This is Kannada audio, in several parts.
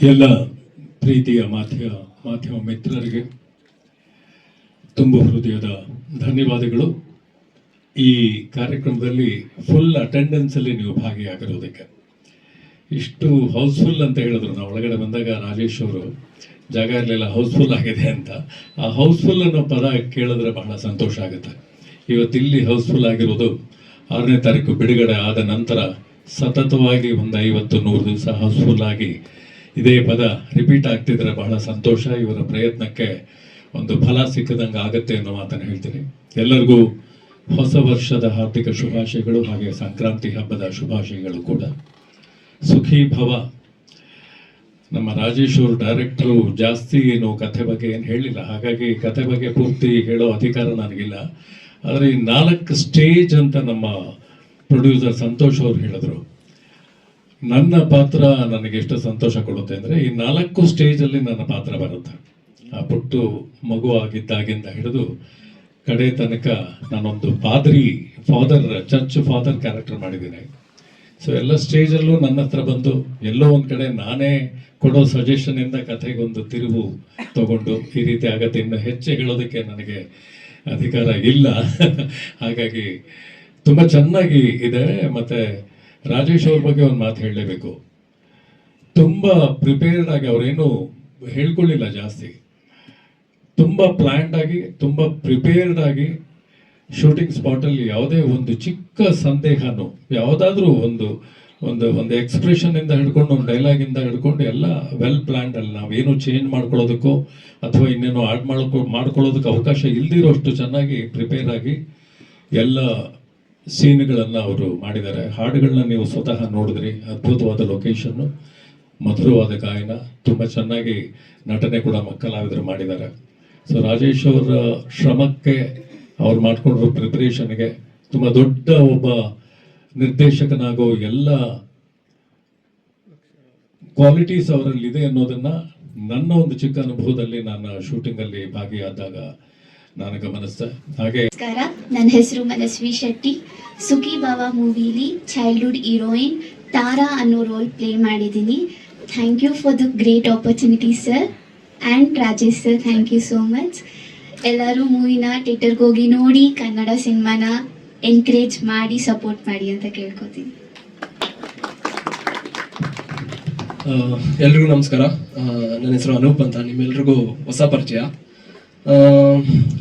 ಎಲ್ಲ ಪ್ರೀತಿಯ ಮಾಧ್ಯಮ ಮಿತ್ರರಿಗೆ ತುಂಬ ಹೃದಯದ ಧನ್ಯವಾದಗಳು. ಈ ಕಾರ್ಯಕ್ರಮದಲ್ಲಿ ಫುಲ್ ಅಟೆಂಡೆನ್ಸಲ್ಲಿ ನೀವು ಭಾಗಿಯಾಗಿರೋದಕ್ಕೆ. ಇಷ್ಟು ಹೌಸ್ಫುಲ್ ಅಂತ ಹೇಳಿದ್ರು. ನಾವು ಒಳಗಡೆ ಬಂದಾಗ ರಾಜೇಶ್ ಅವರು ಜಾಗ ಇರಲಿಲ್ಲ, ಹೌಸ್ಫುಲ್ ಆಗಿದೆ ಅಂತ. ಆ ಹೌಸ್ಫುಲ್ ಅನ್ನೋ ಪದ ಕೇಳಿದ್ರೆ ಬಹಳ ಸಂತೋಷ ಆಗುತ್ತೆ. ಇವತ್ತಿಲ್ಲಿ ಹೌಸ್ಫುಲ್ ಆಗಿರೋದು 6ನೇ ತಾರೀಕು ಬಿಡುಗಡೆ ಆದ ನಂತರ ಸತತವಾಗಿ ಒಂದು 50-100 ದಿವಸ ಹೌಸ್ಫುಲ್ ಆಗಿ ಇದೇ ಪದ ರಿಪೀಟ್ ಆಗ್ತಿದ್ರೆ ಬಹಳ ಸಂತೋಷ. ಇವರ ಪ್ರಯತ್ನಕ್ಕೆ ಒಂದು ಫಲ ಸಿಕ್ಕದಂಗೆ ಆಗುತ್ತೆ ಅನ್ನೋ ಮಾತನ್ನು ಹೇಳ್ತೀನಿ. ಎಲ್ಲರಿಗೂ ಹೊಸ ವರ್ಷದ ಹಾರ್ದಿಕ ಶುಭಾಶಯಗಳು, ಹಾಗೆ ಸಂಕ್ರಾಂತಿ ಹಬ್ಬದ ಶುಭಾಶಯಗಳು ಕೂಡ. ಸುಖಿ ಭವ. ನಮ್ಮ ರಾಜೇಶ್ ಅವರು ಡೈರೆಕ್ಟ್ರು ಜಾಸ್ತಿ ಏನು ಕಥೆ ಬಗ್ಗೆ ಏನು ಹೇಳಿಲ್ಲ, ಹಾಗಾಗಿ ಕಥೆ ಬಗ್ಗೆ ಪೂರ್ತಿ ಹೇಳೋ ಅಧಿಕಾರ ನನಗಿಲ್ಲ. ಆದರೆ ಈ 4 ಸ್ಟೇಜ್ ಅಂತ ನಮ್ಮ ಪ್ರೊಡ್ಯೂಸರ್ ಸಂತೋಷ್ ಅವರು ಹೇಳಿದ್ರು. ನನ್ನ ಪಾತ್ರ ನನಗೆ ಎಷ್ಟು ಸಂತೋಷ ಕೊಡುತ್ತೆ ಅಂದರೆ, ಈ 4 ಸ್ಟೇಜಲ್ಲಿ ನನ್ನ ಪಾತ್ರ ಬರುತ್ತೆ. ಆ ಪುಟ್ಟು ಮಗು ಆಗಿದ್ದಾಗಿಂದ ಹಿಡಿದು ಕಡೆ ತನಕ ನಾನೊಂದು ಚರ್ಚ್ ಫಾದರ್ ಕ್ಯಾರೆಕ್ಟರ್ ಮಾಡಿದ್ದೀನಿ. ಸೊ ಎಲ್ಲ ಸ್ಟೇಜಲ್ಲೂ ನನ್ನ ಹತ್ರ ಬಂದು ಎಲ್ಲೋ ಒಂದು ಕಡೆ ನಾನೇ ಕೊಡೋ ಸಜೆಷನಿಂದ ಕಥೆಗೊಂದು ತಿರುವು ತಗೊಂಡು ಈ ರೀತಿ ಆಗತ್ತೆ. ಇನ್ನು ಹೆಚ್ಚು ಹೇಳೋದಕ್ಕೆ ನನಗೆ ಅಧಿಕಾರ ಇಲ್ಲ. ಹಾಗಾಗಿ ತುಂಬ ಚೆನ್ನಾಗಿ ಇದೆ. ಮತ್ತು ರಾಜೇಶ್ ಅವ್ರ ಬಗ್ಗೆ ಒಂದು ಮಾತು ಹೇಳಲೇಬೇಕು. ತುಂಬ ಪ್ರಿಪೇರ್ಡ್ ಆಗಿ, ಅವರೇನು ಹೇಳ್ಕೊಳ್ಳಿಲ್ಲ ಜಾಸ್ತಿ, ತುಂಬ ಪ್ಲ್ಯಾಂಡ್ ಆಗಿ, ತುಂಬ ಪ್ರಿಪೇರ್ಡ್ ಆಗಿ ಶೂಟಿಂಗ್ ಸ್ಪಾಟಲ್ಲಿ ಯಾವುದೇ ಒಂದು ಚಿಕ್ಕ ಸಂದೇಹನೂ, ಯಾವುದಾದ್ರೂ ಒಂದು ಒಂದು ಒಂದು ಎಕ್ಸ್ಪ್ರೆಷನ್ನಿಂದ ಹಿಡ್ಕೊಂಡು, ಒಂದು ಡೈಲಾಗಿಂದ ಹಿಡ್ಕೊಂಡು ಎಲ್ಲ ವೆಲ್ ಪ್ಲ್ಯಾಂಡ್ ಅಲ್ಲಿ. ನಾವೇನು ಚೇಂಜ್ ಮಾಡ್ಕೊಳ್ಳೋದಕ್ಕೋ ಅಥವಾ ಇನ್ನೇನೋ ಆಡ್ ಮಾಡ್ಕೊಳ್ಳೋದಕ್ಕೆ ಅವಕಾಶ ಇಲ್ದಿರೋಷ್ಟು ಚೆನ್ನಾಗಿ ಪ್ರಿಪೇರ್ ಆಗಿ ಎಲ್ಲ ಸೀನ್ಗಳನ್ನು ಅವರು ಮಾಡಿದ್ದಾರೆ. ಹಾಡುಗಳನ್ನ ನೀವು ಸ್ವತಃ ನೋಡಿದ್ರಿ. ಅದ್ಭುತವಾದ ಲೊಕೇಶನ್ನು, ಮಧುರವಾದ ಗಾಯನ, ತುಂಬ ಚೆನ್ನಾಗಿ ನಟನೆ ಕೂಡ ಕಲಾವಿದರು ಮಾಡಿದ್ದಾರೆ. ಸೊ ರಾಜೇಶ್ ಅವರ ಶ್ರಮಕ್ಕೆ, ಅವ್ರು ಮಾಡ್ಕೊಂಡಿರೋ ಪ್ರಿಪರೇಷನ್ಗೆ, ತುಂಬ ದೊಡ್ಡ ಒಬ್ಬ ನಿರ್ದೇಶಕನಾಗೋ ಎಲ್ಲ ಕ್ವಾಲಿಟೀಸ್ ಅವರಲ್ಲಿದೆ ಅನ್ನೋದನ್ನ ನನ್ನ ಒಂದು ಚಿಕ್ಕ ಅನುಭವದಲ್ಲಿ ನಾನು ಶೂಟಿಂಗಲ್ಲಿ ಭಾಗಿಯಾದಾಗ ನಾನು ಗಮನಿಸಿದೆ. ಹಾಗೆ ನಮಸ್ಕಾರ, ನನ್ನ ಹೆಸರು ಮನಸ್ವಿ ಶೆಟ್ಟಿ. ಸುಖಿ ಭವ ಮೂವಿಲಿ ಚೈಲ್ಡ್ಹುಡ್ ಹೀರೋಯಿನ್ ತಾರಾ ಅನ್ನೋ ರೋಲ್ ಪ್ಲೇ ಮಾಡಿದ್ದೀನಿ. Thank you for the great opportunity sir. And Rajesh sir, thank you so much. ಎಲ್ಲರೂ ಮೂವಿನ ಥಿಯೇಟರ್ಗೆ ಹೋಗಿ ನೋಡಿ, ಕನ್ನಡ ಸಿನಿಮಾನ ಎನ್ಕರೇಜ್ ಮಾಡಿ, ಸಪೋರ್ಟ್ ಮಾಡಿ ಅಂತ ಕೇಳ್ಕೊತೀನಿ. ಎಲ್ರಿಗೂ ನಮಸ್ಕಾರ. ನನ್ನ ಹೆಸರು ಅನೂಪ್ ಅಂತ. ನಿಮ್ಮೆಲ್ರಿಗೂ ಹೊಸ ಪರಿಚಯ.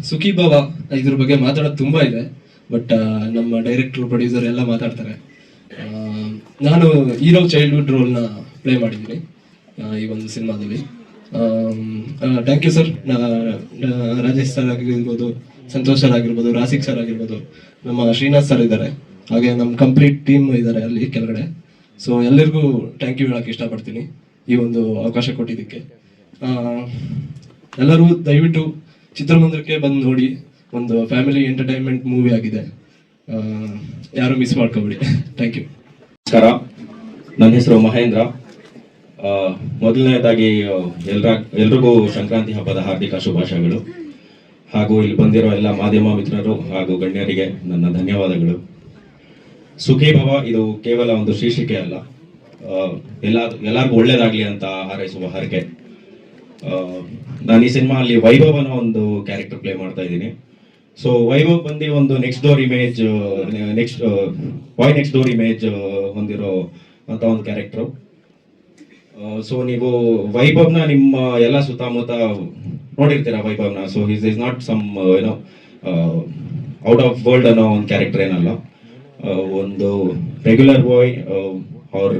ಸುಖಿ ಭವ ಇದ್ರ ಬಗ್ಗೆ ಮಾತಾಡೋದು ತುಂಬ ಇದೆ, ಬಟ್ ನಮ್ಮ ಡೈರೆಕ್ಟರ್, ಪ್ರೊಡ್ಯೂಸರ್ ಎಲ್ಲ ಮಾತಾಡ್ತಾರೆ. ನಾನು ಹೀರೋ ಚೈಲ್ಡ್ಹುಡ್ ರೋಲ್ನ ಪ್ಲೇ ಮಾಡಿದ್ದೀನಿ ಈ ಒಂದು ಸಿನಿಮಾದಲ್ಲಿ. Thank you sir. Rajesh sir ಆಗಿರ್ಬೋದು, ಸಂತೋಷ್ ಸರ್ ಆಗಿರ್ಬೋದು, ರಾಸಿಕ್ ಸರ್ ಆಗಿರ್ಬೋದು, ನಮ್ಮ ಶ್ರೀನಾಥ್ ಸರ್ ಇದ್ದಾರೆ, ಹಾಗೆ ನಮ್ಮ ಕಂಪ್ಲೀಟ್ ಟೀಮ್ ಇದ್ದಾರೆ ಅಲ್ಲಿ ಕೆಳಗಡೆ. ಸೊ ಎಲ್ಲರಿಗೂ ಥ್ಯಾಂಕ್ ಯು ಹೇಳೋಕ್ಕೆ ಇಷ್ಟಪಡ್ತೀನಿ ಈ ಒಂದು ಅವಕಾಶ ಕೊಟ್ಟಿದ್ದಕ್ಕೆ. ಎಲ್ಲರೂ ದಯವಿಟ್ಟು ಚಿತ್ರಮಂದಿರಕ್ಕೆ ಬಂದು ನೋಡಿ. ಒಂದು ಫ್ಯಾಮಿಲಿ ಎಂಟರ್ಟೈನ್ಮೆಂಟ್ ಮೂವಿ ಆಗಿದೆ, ಯಾರು ಮಿಸ್ ಮಾಡ್ಕೋಬೇಡಿ. Thank you. ನಮಸ್ಕಾರ, ನನ್ನ ಹೆಸರು ಮಹೇಂದ್ರ. ಮೊದಲನೇದಾಗಿ ಎಲ್ರಿಗೂ ಸಂಕ್ರಾಂತಿ ಹಬ್ಬದ ಹಾರ್ದಿಕ ಶುಭಾಶಯಗಳು. ಹಾಗೂ ಇಲ್ಲಿ ಬಂದಿರೋ ಎಲ್ಲ ಮಾಧ್ಯಮ ಮಿತ್ರರು ಹಾಗೂ ಗಣ್ಯರಿಗೆ ನನ್ನ ಧನ್ಯವಾದಗಳು. ಸುಖಿ ಭವ ಇದು ಕೇವಲ ಒಂದು ಶೀರ್ಷಿಕೆ ಅಲ್ಲ, ಎಲ್ಲರಿಗೂ ಒಳ್ಳೇದಾಗ್ಲಿ ಅಂತ ಹಾರೈಸುವ ಹರಕೆ. ನಾನು ಈ ಸಿನಿಮಾ ಅಲ್ಲಿ ವೈಭವ್ ಅನ್ನೋ ಒಂದು ಕ್ಯಾರೆಕ್ಟರ್ ಪ್ಲೇ ಮಾಡ್ತಾ ಇದ್ದೀನಿ. ಸೊ ವೈಭವ್ ಬಂದು ಒಂದು ನೆಕ್ಸ್ಟ್ ಡೋರ್ ಇಮೇಜ್ ಹೊಂದಿರೋ ಅಂತ ಒಂದು ಕ್ಯಾರೆಕ್ಟರ್. ಸೊ ನೀವು ವೈಭವ್ನ ನಿಮ್ಮ ಎಲ್ಲ ಸುತ್ತಮುತ್ತ ನೋಡಿರ್ತೀರ ವೈಭವ್ನ. So is not some out of world ಅನ್ನೋ ಒಂದು ಕ್ಯಾರೆಕ್ಟರ್ ಏನಲ್ಲ. ಒಂದು ರೆಗ್ಯುಲರ್ ಬಾಯ್, ಅವ್ರ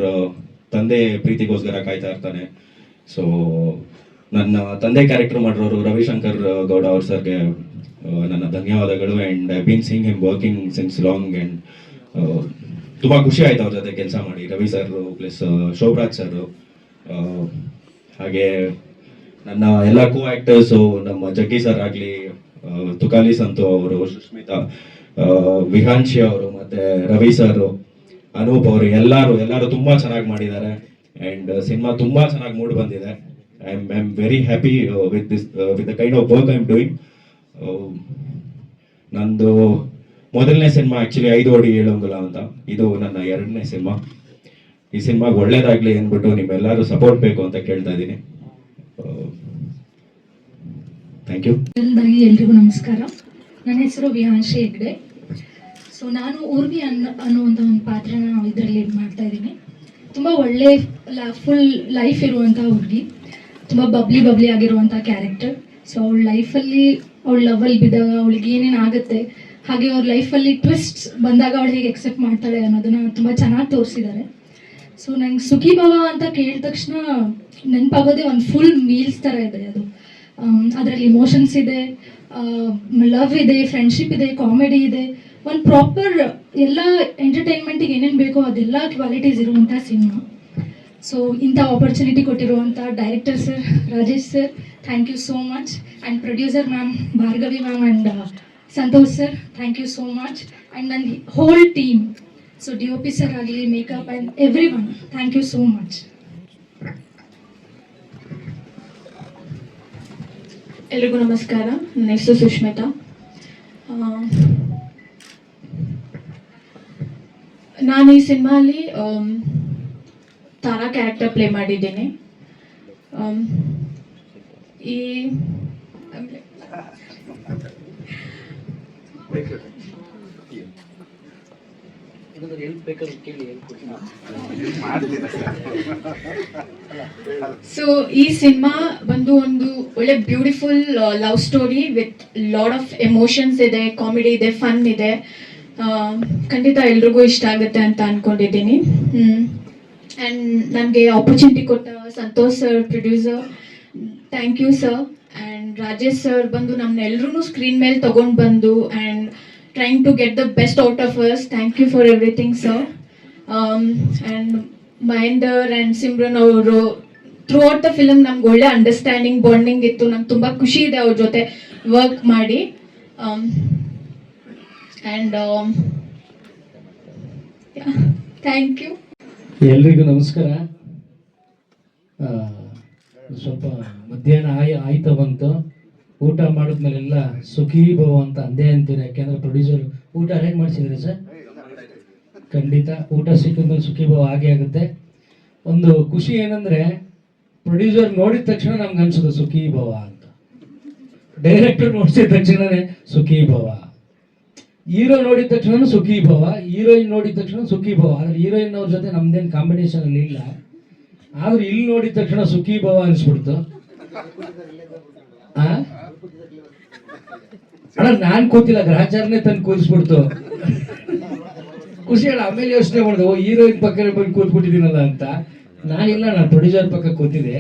ತಂದೆ ಪ್ರೀತಿಗೋಸ್ಕರ ಕಾಯ್ತಾ ಇರ್ತಾನೆ. ಸೊ ನನ್ನ ತಂದೆ ಕ್ಯಾರೆಕ್ಟರ್ ಮಾಡಿರೋರು ರವಿಶಂಕರ್ ಗೌಡ ಅವ್ರ ಸರ್ಗೆ ನನ್ನ ಧನ್ಯವಾದಗಳು. And I been seeing him working since long. And ತುಂಬ ಖುಷಿ ಆಯ್ತು ಅವ್ರ ಜೊತೆ ಕೆಲಸ ಮಾಡಿ. Ravi sir plus Sobhraj sir, ಹಾಗೆ ನನ್ನ ಎಲ್ಲ ಕೋ ಆ್ಯಕ್ಟರ್ಸು, ನಮ್ಮ ಜಗ್ಗಿ ಸರ್ ಆಗಲಿ, ತುಕಾಲಿ ಸಂತು ಅವರು, ಸುಷ್ಮಿತಾ, ವಿಹಾಂಶಿ ಅವರು, ಮತ್ತು ರವಿ ಸರ್, ಅನೂಪ್ ಅವರು, ಎಲ್ಲರೂ ತುಂಬ ಚೆನ್ನಾಗಿ ಮಾಡಿದ್ದಾರೆ. ಆ್ಯಂಡ್ ಸಿನಿಮಾ ತುಂಬ ಚೆನ್ನಾಗಿ ಮೂಡ್ ಬಂದಿದೆ. I am very happy with the kind of work I am doing. ನಂದು ಮೊದಲನೇ ಸಿನಿಮಾ ಆ್ಯಕ್ಚುಲಿ 5 ಅಡಿ 7 ಅಂಗುಲ ಅಂತ. ಇದು ನನ್ನ 2ನೇ ಸಿನಿಮಾ. ಈ ಸಿನಿಮಾಗೆ ಒಳ್ಳೇದಾಗ್ಲಿ ಅಂದ್ಬಿಟ್ಟು ನಿಮ್ಮೆಲ್ಲರೂ ಸಪೋರ್ಟ್ ಬೇಕು ಅಂತ ಕೇಳ್ತಾ ಇದ್ದೀನಿ. Thank you. ಎಲ್ರಿಗೂ ನಮಸ್ಕಾರ. ನನ್ನ ಹೆಸರು ವಿಹಾಂಶಿ ಹೆಗ್ಡೆ. ಸೊ ನಾನು ಊರ್ವಿ ಅನ್ನುವಂಥ ಒಂದು ಪಾತ್ರನ ಇದರಲ್ಲಿ ಮಾಡ್ತಾ ಇದ್ದೀನಿ. ತುಂಬ ಒಳ್ಳೆ ಫುಲ್ ಲೈಫ್ ಇರುವಂಥ ಹುಡುಗಿ, ತುಂಬ ಬಬ್ಲಿ ಆಗಿರುವಂಥ ಕ್ಯಾರೆಕ್ಟರ್. ಸೊ ಅವಳ ಲೈಫಲ್ಲಿ ಅವಳ ಲವಲ್ಲಿ ಬಿದ್ದಾಗ ಅವಳಿಗೆ ಏನೇನು ಆಗುತ್ತೆ, ಹಾಗೆ ಅವ್ರ ಲೈಫಲ್ಲಿ ಟ್ವಿಸ್ಟ್ಸ್ ಬಂದಾಗ ಅವಳು ಹೇಗೆ ಎಕ್ಸೆಪ್ಟ್ ಮಾಡ್ತಾಳೆ ಅನ್ನೋದನ್ನು ತುಂಬ ಚೆನ್ನಾಗಿ ತೋರಿಸಿದ್ದಾರೆ. ಸೊ ನಂಗೆ ಸುಖಿ ಭವ ಅಂತ ಕೇಳಿದ ತಕ್ಷಣ ನೆನಪಾಗೋದೇ ಒಂದು ಫುಲ್ ಮೀಲ್ಸ್ ಥರ ಇದೆ ಅದು. ಅದರಲ್ಲಿ ಇಮೋಷನ್ಸ್ ಇದೆ, ಲವ್ ಇದೆ, ಫ್ರೆಂಡ್ಶಿಪ್ ಇದೆ, ಕಾಮಿಡಿ ಇದೆ, ಒಂದು ಪ್ರಾಪರ್ ಎಲ್ಲ ಎಂಟರ್ಟೈನ್ಮೆಂಟಿಗೆ ಏನೇನು ಬೇಕೋ ಅದೆಲ್ಲ ಕ್ವಾಲಿಟೀಸ್ ಇರುವಂಥ ಸಿನಿಮಾ. ಸೊ ಇಂಥ ಆಪರ್ಚುನಿಟಿ ಕೊಟ್ಟಿರುವಂಥ director sir Rajesh sir, thank you so much. And producer ma'am Bhargavi ma'am and Santosh sir, thank you so much. And ನನ್ನ whole team, so DOP sir ಆಗಲಿ, makeup and everyone, thank you so much. ಎಲ್ರಿಗೂ ನಮಸ್ಕಾರ. ನನ್ನ ಹೆಸರು ಸುಷ್ಮಿತಾ. ನಾನು ಈ ಸಿನಿಮಾಲಿ ತಾರಾ ಕ್ಯಾರೆಕ್ಟರ್ ಪ್ಲೇ ಮಾಡಿದ್ದೀನಿ. ಈ ಸೊ ಈ ಸಿನಿಮಾ ಬಂದು ಒಂದು ಒಳ್ಳೆ beautiful love story with lot of emotions ಇದೆ, ಕಾಮಿಡಿ ಇದೆ, ಫನ್ ಇದೆ. ಖಂಡಿತ ಎಲ್ರಿಗೂ ಇಷ್ಟ ಆಗುತ್ತೆ ಅಂತ ಅನ್ಕೊಂಡಿದ್ದೀನಿ. ಆ್ಯಂಡ್ ನನಗೆ ಆಪರ್ಚುನಿಟಿ ಕೊಟ್ಟ Santosh sir, producer, thank you sir. And Rajesh sir ಬಂದು ನಮ್ಮನ್ನೆಲ್ಲರೂ ಸ್ಕ್ರೀನ್ ಮೇಲೆ ತೊಗೊಂಡು ಬಂದು and trying to get the best out of us. Thank you for everything, sir. And Mahinder and Simran ಅವರು ಥ್ರೂಔಟ್ ದ ಫಿಲಮ್ ನಮ್ಗೆ ಒಳ್ಳೆ ಅಂಡರ್ಸ್ಟ್ಯಾಂಡಿಂಗ್, ಬಾಂಡಿಂಗ್ ಇತ್ತು. ನಂಗೆ ತುಂಬ ಖುಷಿ ಇದೆ ಅವ್ರ ಜೊತೆ ವರ್ಕ್ ಮಾಡಿ. And thank you. ಎಲ್ರಿಗೂ ನಮಸ್ಕಾರ. ಸ್ವಲ್ಪ ಮಧ್ಯಾಹ್ನ ಆಯ್ತಾ ಬಂತು. ಊಟ ಮಾಡಿದ್ಮೇಲೆಲ್ಲ ಸುಖೀ ಭವ ಅಂತ ಅಂದೇ ಅಂತೀರಿ, ಯಾಕೆಂದ್ರೆ ಪ್ರೊಡ್ಯೂಸರ್ ಊಟ ಅರೇಂಜ್ ಮಾಡಿಸಿದ್ರಿ ಸರ್. ಖಂಡಿತ ಊಟ ಸಿಕ್ಕಿದ್ಮೇಲೆ ಸುಖೀ ಭವ ಆಗೇ ಆಗುತ್ತೆ. ಒಂದು ಖುಷಿ ಏನಂದ್ರೆ ಪ್ರೊಡ್ಯೂಸರ್ ನೋಡಿದ ತಕ್ಷಣ ನಮ್ಗೆ ಅನ್ಸೋದು ಸುಖೀ ಭವ ಅಂತ, ಡೈರೆಕ್ಟರ್ ನೋಡಿಸಿದ ತಕ್ಷಣನೇ ಸುಖೀ ಭವ, ಹೀರೋ ನೋಡಿದ ತಕ್ಷಣ ಸುಖೀ ಭವ, ಹೀರೋಯಿನ್ ನೋಡಿದ ತಕ್ಷಣ ಸುಖೀ ಭವ. ಆದ್ರೆ ಹೀರೋಯಿನ್ ಅವ್ರ ಜೊತೆ ನಮ್ದೇನು ಕಾಂಬಿನೇಷನ್ ಅಲ್ಲಿ ಇಲ್ಲ, ಆದ್ರೆ ಇಲ್ಲಿ ನೋಡಿದ ತಕ್ಷಣ ಸುಖೀ ಭವ ಅನ್ಸ್ಬಿಡ್ತು. ಅಣ್ಣ ನಾನ್ ಕೂತಿಲ್ಲ, ಗ್ರಹಚಾರನೇ ತಂದು ಕೂರಿಸ್ಬಿಡ್ತು. ಖುಷಿ ಅಣ್ಣ. ಆಮೇಲೆ ಯೋಚನೆ ಮಾಡಿದೆ, ಓ ಹೀರೋಯಿನ್ ಪಕ್ಕ ಬಂದು ಕೂತ್ಬಿಟ್ಟಿದ್ದೀನಲ್ಲ ಅಂತ. ನಾನಿಲ್ಲ, ನಾನು ಪ್ರೊಡ್ಯೂಸರ್ ಪಕ್ಕ ಕೂತಿದ್ದೆ,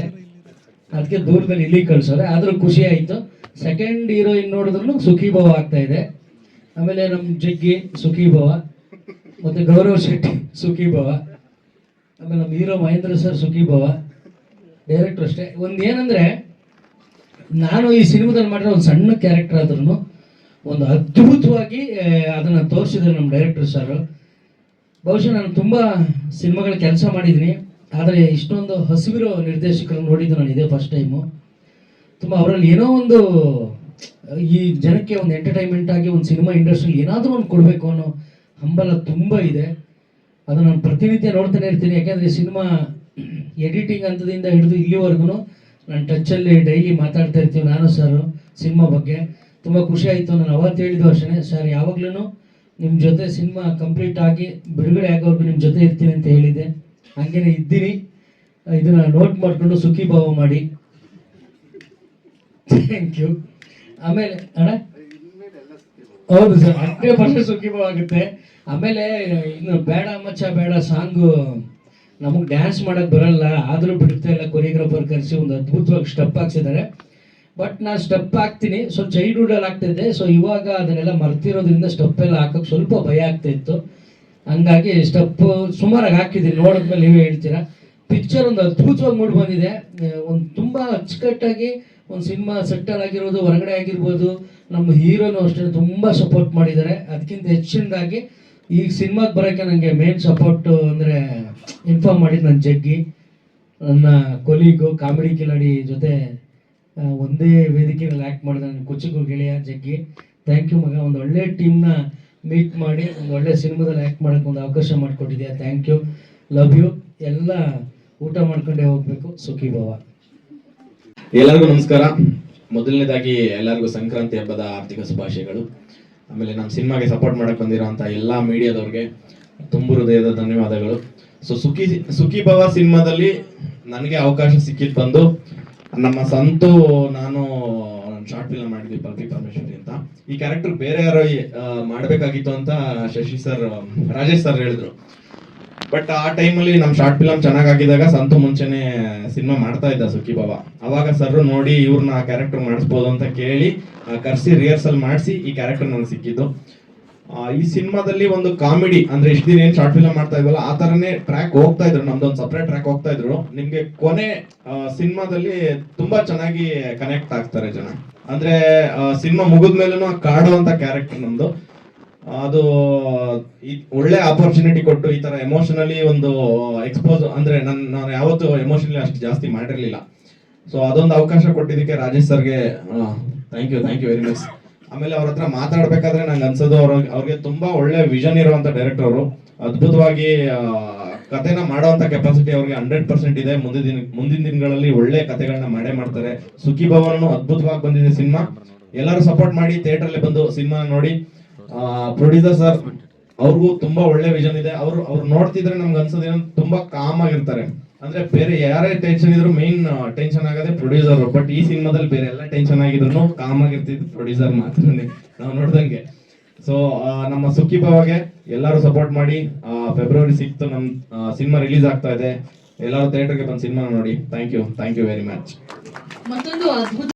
ಅದಕ್ಕೆ ದೂರದಲ್ಲಿ ಇಲ್ಲಿ ಕಳ್ಸೋರೆ. ಆದ್ರೂ ಖುಷಿ ಆಯ್ತು. ಸೆಕೆಂಡ್ ಹೀರೋಯಿನ್ ನೋಡಿದ್ರು ಸುಖೀ ಭವ ಆಗ್ತಾ ಇದೆ. ಆಮೇಲೆ ನಮ್ ಜಗ್ಗಿ ಸುಖೀ ಭವ, ಮತ್ತೆ ಗೌರವ್ ಶೆಟ್ಟಿ ಸುಖೀ ಭವ, ಆಮೇಲೆ ನಮ್ಮ ಹೀರೋ ಮಹೇಂದ್ರ ಸರ್ ಸುಖೀ ಭವ, ಡೈರೆಕ್ಟರ್ ಅಷ್ಟೇ. ಒಂದೇನಂದ್ರೆ ನಾನು ಈ ಸಿನಿಮಾದಲ್ಲಿ ಮಾಡಿರೋ ಒಂದು ಸಣ್ಣ ಕ್ಯಾರೆಕ್ಟರ್ ಆದ್ರೂ ಒಂದು ಅದ್ಭುತವಾಗಿ ಅದನ್ನ ತೋರಿಸಿದ್ರು ನಮ್ಮ ಡೈರೆಕ್ಟರ್ ಸರ್. ಬಹುಶಃ ನಾನು ತುಂಬಾ ಸಿನಿಮಾಗಳ ಕೆಲಸ ಮಾಡಿದ್ದೀನಿ, ಆದರೆ ಇಷ್ಟೊಂದು ಹಸಿವಿರೋ ನಿರ್ದೇಶಕರನ್ನು ನೋಡಿದ್ದು ನಾನು ಇದೇ ಫಸ್ಟ್ ಟೈಮು. ತುಂಬ ಅವರಲ್ಲಿ ಏನೋ ಒಂದು ಈ ಜನಕ್ಕೆ ಒಂದು ಎಂಟರ್ಟೈನ್ಮೆಂಟ್ ಆಗಿ ಒಂದು ಸಿನಿಮಾ ಇಂಡಸ್ಟ್ರಿಯಲ್ಲಿ ಏನಾದರೂ ಒಂದು ಕೊಡಬೇಕು ಅನ್ನೋ ಹಂಬಲ ತುಂಬ ಇದೆ. ಅದು ನಾನು ಪ್ರತಿನಿತ್ಯ ನೋಡ್ತಾನೆ ಇರ್ತೀನಿ, ಯಾಕೆಂದರೆ ಸಿನಿಮಾ ಎಡಿಟಿಂಗ್ ಹಂತದಿಂದ ಹಿಡಿದು ಇಲ್ಲಿವರೆಗೂ ನಾನು ಟಚ್ಚಲ್ಲಿ ಡೈಲಿ ಮಾತಾಡ್ತಾ ಇರ್ತೀವಿ ನಾನು ಸರ್ ಸಿನಿಮಾ ಬಗ್ಗೆ. ತುಂಬ ಖುಷಿ ಆಯಿತು. ನಾನು ಅವತ್ತು ಹೇಳಿದ್ದು ಅಷ್ಟೇ, ಸರ್ ಯಾವಾಗ್ಲೂ ನಿಮ್ಮ ಜೊತೆ ಸಿನಿಮಾ ಕಂಪ್ಲೀಟ್ ಆಗಿ ಬಿಡುಗಡೆ ಆಗೋವರೆಗೂ ನಿಮ್ಮ ಜೊತೆ ಇರ್ತೀನಿ ಅಂತ ಹೇಳಿದ್ದೆ. ಹಂಗೇನೆ ಇದ್ದೀನಿ. ಇದನ್ನ ನೋಟ್ ಮಾಡಿಕೊಂಡು ಸುಖೀ ಭಾವ ಮಾಡಿ. Thank you. ಆಮೇಲೆ ಅಣ್ಣ ಹೌದು ಸರ್, 100% ಸುಖೀ ಭಾವ ಆಗುತ್ತೆ. ಆಮೇಲೆ ಇನ್ನು ಬೇಡ ಮಚ್ಚ ಬೇಡ ಸಾಂಗು ನಮಗೆ ಡ್ಯಾನ್ಸ್ ಮಾಡಕ್ ಬರಲ್ಲ, ಆದರೂ ಬಿಡ್ತಾ ಇಲ್ಲ. ಕೊರಿಯೋಗ್ರಾಫರ್ ಕರೆಸಿ ಒಂದು ಅದ್ಭುತವಾಗಿ ಸ್ಟೆಪ್ ಹಾಕ್ಸಿದ್ದಾರೆ. ಬಟ್ ನಾನು ಸ್ಟೆಪ್ ಹಾಕ್ತೀನಿ, ಸೊ ಚೈಲ್ಡ್ಹುಡಲ್ಲಿ ಆಗ್ತಿದ್ದೆ. ಸೊ ಇವಾಗ ಅದನ್ನೆಲ್ಲ ಮರ್ತಿರೋದ್ರಿಂದ ಸ್ಟೆಪ್ ಎಲ್ಲ ಹಾಕಕ್ಕೆ ಸ್ವಲ್ಪ ಭಯ ಆಗ್ತಾ ಇತ್ತು. ಹಂಗಾಗಿ ಸ್ಟೆಪ್ ಸುಮಾರಾಗಿ ಹಾಕಿದ್ದೀನಿ. ನೋಡಿದ್ಮೇಲೆ ನೀವೇ ಹೇಳ್ತೀರಾ. ಪಿಕ್ಚರ್ ಒಂದು ಅದ್ಭುತವಾಗಿ ಮೂಡಿ ಬಂದಿದೆ. ಒಂದು ತುಂಬ ಅಚ್ಚುಕಟ್ಟಾಗಿ ಒಂದು ಸಿನಿಮಾ ಸೆಟ್ಟಲ್ ಆಗಿರೋದು, ಹೊರಗಡೆ ಆಗಿರ್ಬೋದು. ನಮ್ಮ ಹೀರೋನು ಅಷ್ಟೇ ತುಂಬ ಸಪೋರ್ಟ್ ಮಾಡಿದ್ದಾರೆ. ಅದಕ್ಕಿಂತ ಹೆಚ್ಚಿನದಾಗಿ ಈ ಸಿನಿಮಾಗೆ ಬರೋಕ್ಕೆ ನನಗೆ ಮೇನ್ ಸಪೋರ್ಟು ಅಂದರೆ ಇನ್ಫಾರ್ಮ್ ಮಾಡಿದ್ದು ನನ್ನ ಜಗ್ಗಿ, ನನ್ನ ಕೊಲೀಗು, ಕಾಮಿಡಿ ಕಿಲಾಡಿ ಜೊತೆ ಒಂದೇ ವೇದಿಕೆಯಲ್ಲಿ ಆ್ಯಕ್ಟ್ ಮಾಡಿದ ನನ್ನ ಕುಚ್ಚುಗು ಗೆಳೆಯ ಜಗ್ಗಿ. ಥ್ಯಾಂಕ್ ಯು ಮಗ. ಒಂದು ಒಳ್ಳೆ ಟೀಮ್ನ ಮೀಟ್ ಮಾಡಿ ಒಂದು ಒಳ್ಳೆ ಸಿನಿಮಾದಲ್ಲಿ ಆ್ಯಕ್ಟ್ ಮಾಡೋಕ್ಕೆ ಒಂದು ಅವಕಾಶ ಮಾಡಿಕೊಟ್ಟಿದ್ಯಾ. Thank you, love you. ಎಲ್ಲ ಊಟ ಮಾಡ್ಕೊಂಡೇ ಹೋಗ್ಬೇಕು. ಸುಖಿ ಭವ. ಎಲ್ಲರಿಗೂ ನಮಸ್ಕಾರ. ಮೊದಲನೇದಾಗಿ ಎಲ್ಲರಿಗೂ ಸಂಕ್ರಾಂತಿ ಹಬ್ಬದ ಆರ್ಥಿಕ ಶುಭಾಶಯಗಳು. ಆಮೇಲೆ ನಮ್ಮ ಸಿನಿಮಾಗೆ ಸಪೋರ್ಟ್ ಮಾಡಕ್ಕೆ ಬಂದಿರೋಂಥ ಎಲ್ಲ ಮೀಡಿಯಾದವ್ರಿಗೆ ತುಂಬು ಹೃದಯದ ಧನ್ಯವಾದಗಳು. ಸೊ ಸುಖಿ ಭವ ಸಿನಿಮಾದಲ್ಲಿ ನನಗೆ ಅವಕಾಶ ಸಿಕ್ಕಿದ್ದು ಬಂದು ನಮ್ಮ ಸಂತು ನಾನು ಶಾರ್ಟ್ ಫಿಲ್ಮ್ ಮಾಡಿದ್ವಿ ಪಲ್ಪಿ ಪರಮೇಶ್ವರಿ ಅಂತ. ಈ ಕ್ಯಾರೆಕ್ಟರ್ ಬೇರೆ ಯಾರೋ ಮಾಡಬೇಕಾಗಿತ್ತು ಅಂತ ಶಶಿ ಸರ್ ರಾಜೇಶ್ ಸರ್ ಹೇಳಿದ್ರು. ಬಟ್ ಆ ಟೈಮಲ್ಲಿ ನಮ್ಮ ಶಾರ್ಟ್ ಫಿಲಮ್ ಚೆನ್ನಾಗಿದ್ದಾಗ ಸಂತು ಮುಂಚೆನೆ ಸಿನಿಮಾ ಮಾಡ್ತಾ ಇದ್ದ ಸುಖಿ ಭವ. ಅವಾಗ ಸರ್ ನೋಡಿ ಇವ್ರನ್ನ ಆ ಕ್ಯಾರೆಕ್ಟರ್ ಮಾಡಿಸ್ಬೋದು ಅಂತ ಕೇಳಿ ಕರ್ಸಿ ರಿಹರ್ಸಲ್ ಮಾಡಿಸಿ ಈ ಕ್ಯಾರೆಕ್ಟರ್ ನನಗೆ ಸಿಕ್ಕಿದ್ದು. ಈ ಸಿನಿಮಾದಲ್ಲಿ ಒಂದು ಕಾಮಿಡಿ ಅಂದ್ರೆ ಇಷ್ಟು ದಿನ ಏನ್ ಶಾರ್ಟ್ ಫಿಲಮ್ ಮಾಡ್ತಾ ಇದ್ವಲ್ಲ ಆ ತರನೇ ಟ್ರ್ಯಾಕ್ ಹೋಗ್ತಾ ಇದ್ರು, ನಮ್ದೊಂದು ಸಪ್ರೇಟ್ ಟ್ರ್ಯಾಕ್ ಹೋಗ್ತಾ ಇದ್ರು. ನಿಮ್ಗೆ ಕೊನೆ ಸಿನಿಮಾದಲ್ಲಿ ತುಂಬಾ ಚೆನ್ನಾಗಿ ಕನೆಕ್ಟ್ ಆಗ್ತಾರೆ ಜನ. ಅಂದ್ರೆ ಸಿನಿಮಾ ಮುಗಿದ್ಮೇಲೂ ಕಾಡುವಂತ ಕ್ಯಾರೆಕ್ಟರ್ ನಮ್ದು. ಅದು ಒಳ್ಳೆ ಆಪರ್ಚುನಿಟಿ ಕೊಟ್ಟು ಈ ತರ ಎಮೋಷನಲಿ ಒಂದು ಎಕ್ಸ್ಪೋಸ್ ಅಂದ್ರೆ ನಾನು ಯಾವತ್ತು ಎಮೋಷನಲಿ ಅಷ್ಟು ಜಾಸ್ತಿ ಮಾಡಿರ್ಲಿಲ್ಲ. ಸೊ ಅದೊಂದು ಅವಕಾಶ ಕೊಟ್ಟಿದ್ದಕ್ಕೆ ರಾಜೇಶ್ ಸರ್ಗೆ ಥ್ಯಾಂಕ್ ಯು ವೆರಿ ಮಚ್. ಆಮೇಲೆ ಅವ್ರ ಹತ್ರ ಮಾತಾಡ್ಬೇಕಾದ್ರೆ ನಂಗೆ ಅನ್ಸೋದು ಅವ್ರಿಗೆ ತುಂಬಾ ಒಳ್ಳೆ ವಿಷನ್ ಇರುವಂತ ಡೈರೆಕ್ಟರ್ ಅವರು. ಅದ್ಭುತವಾಗಿ ಕಥೆನ ಮಾಡುವಂತ ಕೆಪಾಸಿಟಿ ಅವ್ರಿಗೆ 100% ಇದೆ. ಮುಂದಿನ ದಿನಗಳಲ್ಲಿ ಒಳ್ಳೆ ಕಥೆಗಳನ್ನ ಮಾಡ್ತಾರೆ. ಸುಖಿ ಭವನ್ ಅದ್ಭುತವಾಗಿ ಬಂದಿದೆ ಸಿನಿಮಾ. ಎಲ್ಲರೂ ಸಪೋರ್ಟ್ ಮಾಡಿ ಥಿಯೇಟರ್ ಅಲ್ಲಿ ಬಂದು ಸಿನಿಮಾ ನೋಡಿ. ಪ್ರೊಡ್ಯೂಸರ್ ಸರ್ ಅವ್ರಿಗೂ ತುಂಬಾ ಒಳ್ಳೆ ವಿಷನ್ ಇದೆ. ಅವ್ರು ನೋಡ್ತಿದ್ರೆ ನಮ್ಗೆ ಅನ್ಸೋದು ಏನೋ ತುಂಬಾ ಕಾಮ್ ಆಗಿರ್ತಾರೆ. ಅಂದ್ರೆ ಬೇರೆ ಯಾರೇ ಟೆನ್ಷನ್ ಇದ್ರು ಮೇನ್ ಟೆನ್ಷನ್ ಆಗೋದೇ ಪ್ರೊಡ್ಯೂಸರ್. ಬಟ್ ಈ ಸಿನಿಮಾದಲ್ಲಿ ಬೇರೆ ಎಲ್ಲ ಟೆನ್ಷನ್ ಆಗಿದ್ರು ಕಾಮ್ ಆಗಿರ್ತಿದ್ರು ಪ್ರೊಡ್ಯೂಸರ್ ಮಾತ್ರ ನಾವು ನೋಡ್ದಂಗೆ. ಸೊ ನಮ್ಮ ಸುಖಿ ಭವಗೆ ಎಲ್ಲರೂ ಸಪೋರ್ಟ್ ಮಾಡಿ. ಫೆಬ್ರವರಿ 6 ನಮ್ಮ ಸಿನಿಮಾ ರಿಲೀಸ್ ಆಗ್ತಾ ಇದೆ. ಎಲ್ಲರೂ ಥಿಯೇಟರ್ಗೆ ಬಂದು ಸಿನಿಮಾ ನೋಡಿ. Thank you very much. ಮತ್ತೊಂದು ಅದ್ಭುತ